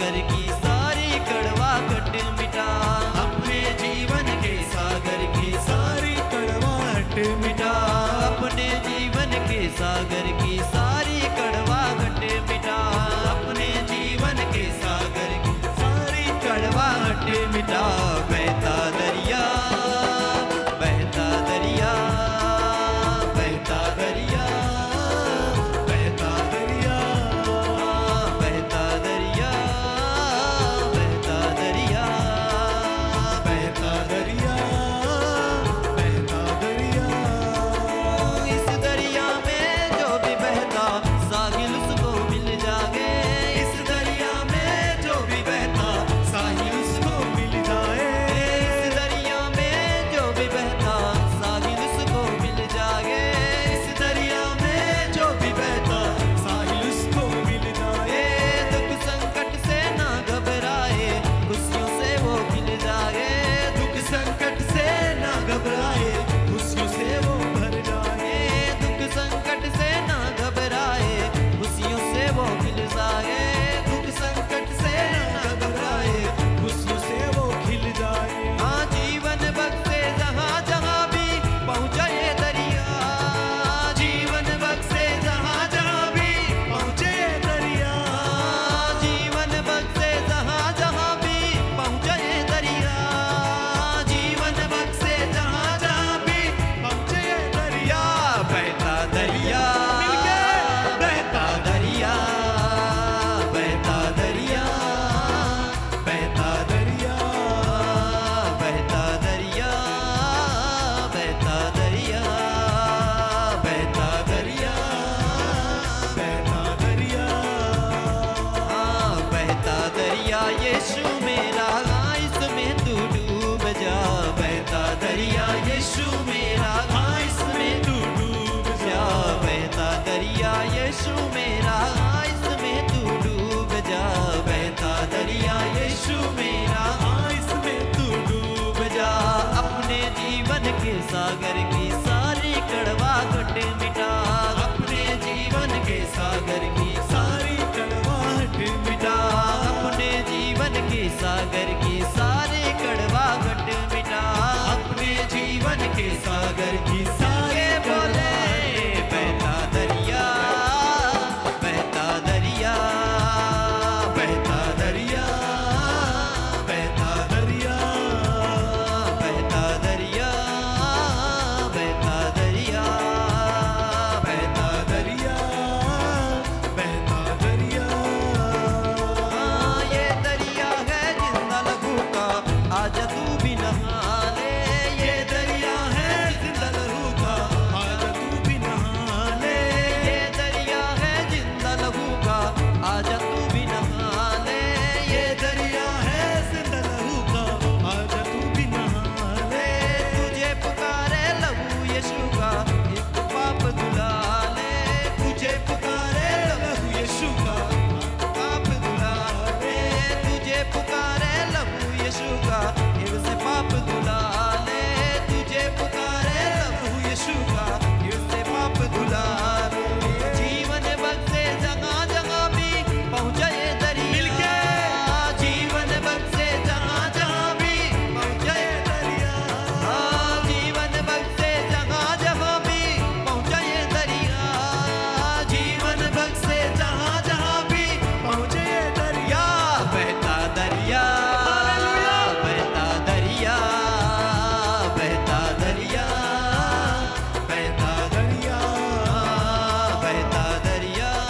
सागर की सारी कड़वाहट मिटा, अपने जीवन के सागर की सारी कड़वाहट मिटा, अपने जीवन के सागर की सारी कड़वाहट मिटा, अपने जीवन के सागर की सारी कड़वाहट मिटा। बहता दरिया, बहता दरिया, बहता दरिया, बहता दरिया, बहता दरिया, बहता दरिया, बहता दरिया, बहता दरिया। इस दरिया में जो भी बहता साहिल उसको मिल जाए, इस दरिया में जो भी बहता साहिल उसको मिल जाए, इस दरिया में जो भी बहता साहिल उसको मिल जाए, इस दरिया में जो भी बहता साहिल उसको मिल जाए। दुख संकट से ना घबराए, खुशियों से वो खिल जाए, दुख संकट से ना घबराए, खुशियों से वो भर जाए, दुख संकट से ना घबराए, खुशियों से वो खिल जाए, दुख संकट से ना घबराए, खुशियों से वो खिल जाए। हाँ, जीवन बख्शे जहाँ जहाँ भी पहुँचे दरिया, जीवन बख्शे जहाँ जहाँ भी पहुँचे दरिया, जीवन बख्शे जहाँ जहाँ भी पहुँचे दरिया, जीवन बख्शे जहाँ जहाँ भी पहुँचे दरिया। बहता दरिया, बहता दरिया, बहता दरिया, बहता दरिया, बहता दरिया, बहता दरिया, बहता दरिया, बहता दरिया। हाँ, बहता दरिया यीशु मेरा, इसमें तू डूब जा, बहता दरिया यीशु मेरा, इसमें तू डूब जा, बहता दरिया यीशु मेरा, इसमें तू डूब जा, बहता दरिया यीशु मेरा, इसमें तू डूब जा। अपने जीवन के सागर की सारी कड़वाहट मिटा, अपने जीवन के सागर की सारी कड़वाहट मिटा, अपने जीवन के सागर की सारी कड़वाहट मिटा, अपने जीवन के सागर की सारे बोले। बहता दरिया, बहता दरिया, बहता दरिया, बहता दरिया, बहता दरिया, बहता दरिया, बहता दरिया, बहता दरिया। हाँ, ये दरिया है जिंदा लहू का, आजा तू भी नहा ले, ये दरिया है जिंदा लहू का, आजा तू भी नहा ले, ये दरिया है जिंदा लहू का, आजा तू भी नहा ले, ये दरिया है जिंदा लहू का, आजा तू भी नहा ले। तुझे पुकारे लहू यीशु का, एक पाप धुला ले, तुझे पुकारे लहू यीशु का, पाप धुला ले, तुझे पुकारे लहू यीशु का, एक से पाप धुला ले, तुझे पुकारे लहू यीशु का, एक से पाप धुला ले। जीवन बख्शे जगह जगह भी पहुँचे दरिया, जीवन बख्शे जहाँ जहाँ भी पहुँचे दरिया, हाँ, जीवन बख्शे जहाँ जहाँ भी पहुँचे दरिया, जीवन बख्शे जहाँ जहाँ भी पहुँचे दरिया। बहता दरिया, बहता दरिया, बहता दरिया, बहता दरिया, बहता दरिया,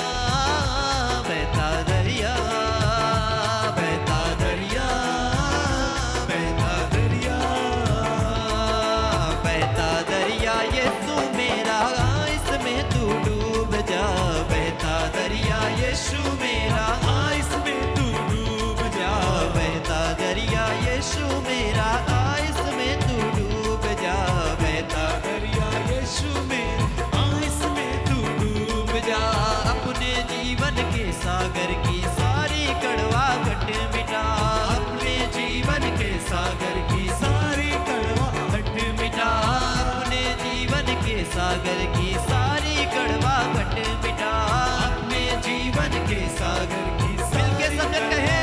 बहता दरिया, बहता दरिया, बहता दरिया, बहता दरिया यीशु मेरा, इसमें तू डूब जा, बहता दरिया यीशु मेरा, इसमें तू डूब जा, बहता दरिया यीशु मेरा, इसमें तू डूब जा, बहता दरिया यीशु मेरा, इसमें तू डूब जा। अपने जीवन के सागर की सारी कड़वाहट मिटा, अपने जीवन के सागर की सारी कड़वाहट मिटा, अपने जीवन के सागर की सारी कड़वाहट मिटा, अपने जीवन के सागर की। मिलके सब जन कहे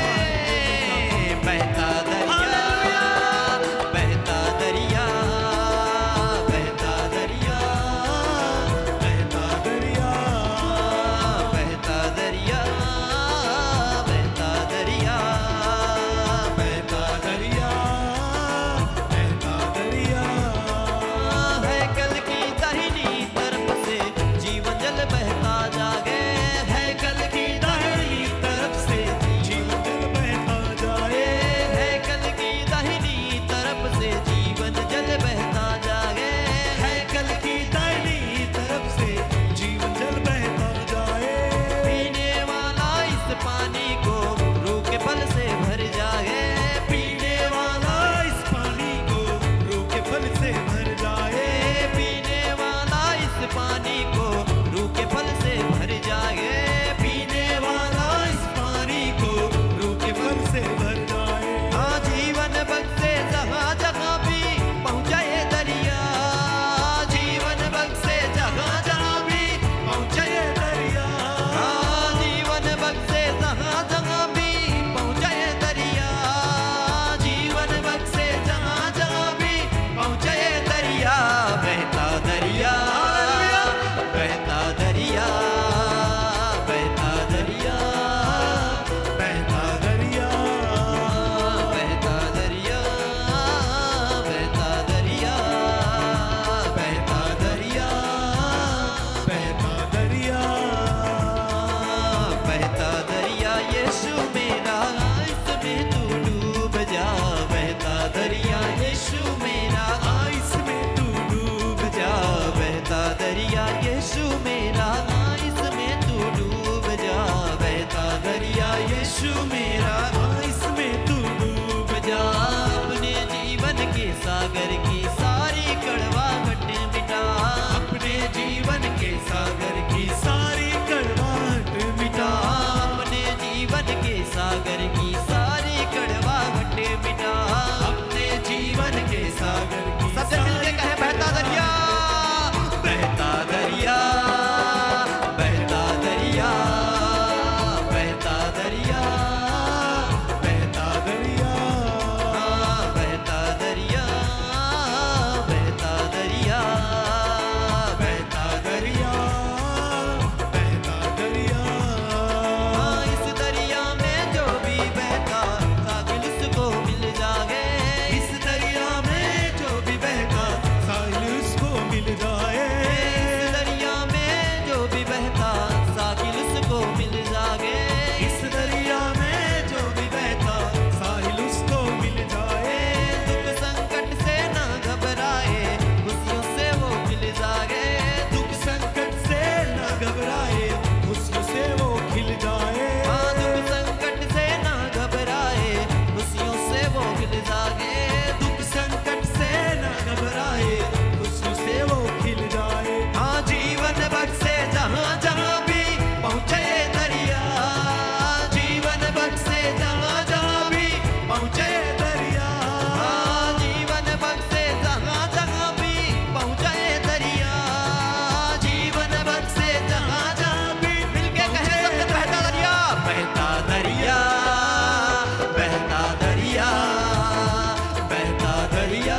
दरिया,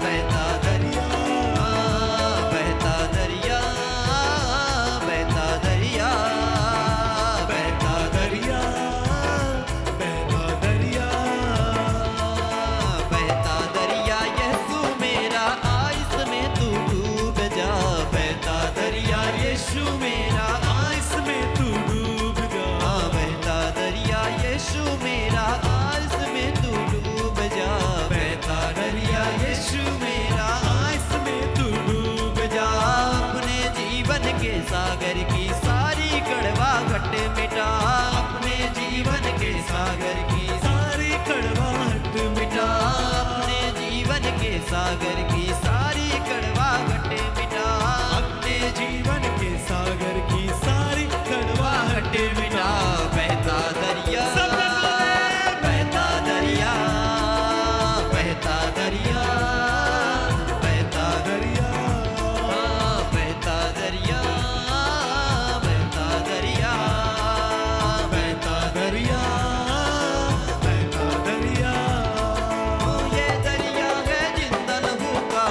बहता दरिया, बहता दरिया, बहता दरिया, बहता दरिया, बहता दरिया, बहता दरिया यीशु मेरा आ इसमें तू डूब जा, बहता दरिया यीशु मेरा आ इसमें तू डूब जा, बहता दरिया यीशु मेरा आ इसमें तू डूब जा, बहता दरिया यीशु मेरा आ इसमें तू डूब जा, अपने जीवन के सागर की सारी कड़वाहट मिटा, अपने जीवन के सागर की सारी कड़वाहट मिटा, अपने जीवन के सागर की सारी कड़वाहट मिटा, अपने जीवन के सागर की सारी कड़वाहट मिटा, बहता दरिया, बहता दरिया, बहता दरिया, बहता दरिया, बहता दरिया, बहता दरिया, बहता दरिया, बहता दरिया, ये दरिया है जिंदा लहू का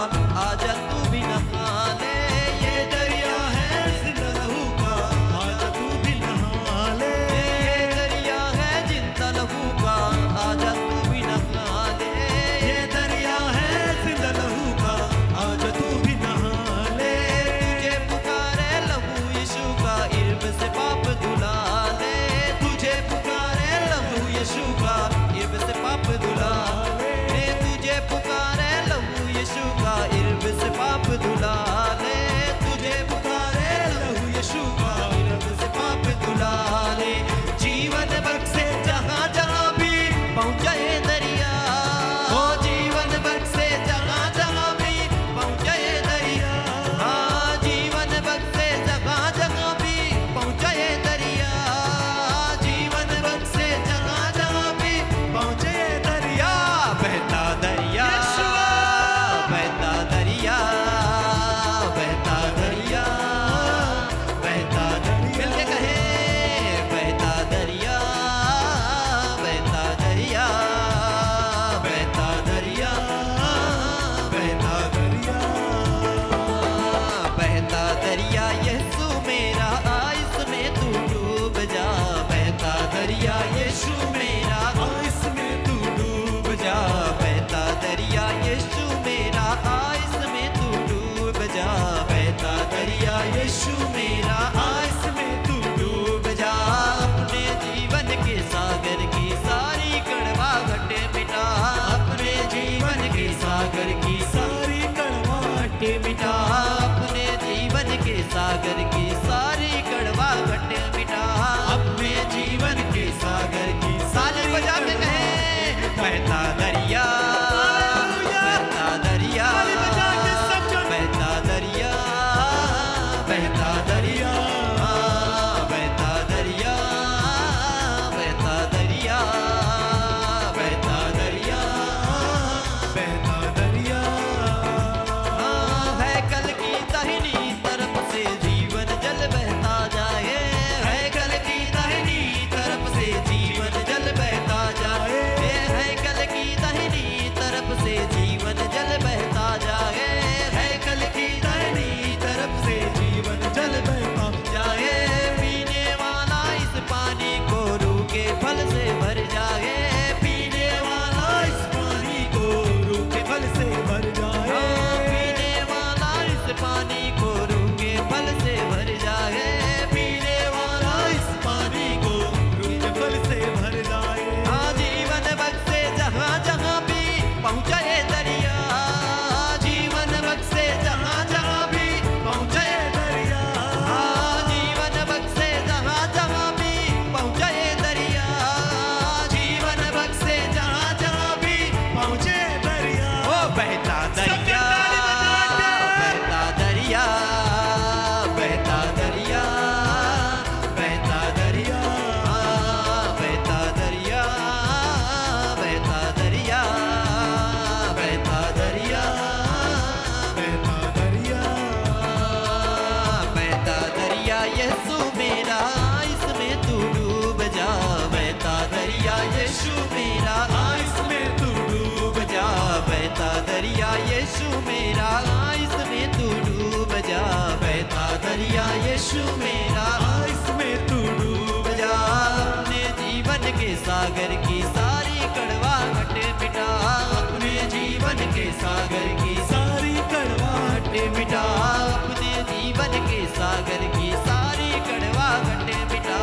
सागर की सारी कड़वाहटें मिटा, अपने जीवन के सागर की सारी कड़वाहटें मिटा,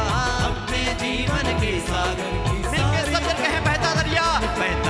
अपने जीवन के सागर की। मिलके सब जन कहें बहता दरिया, बहता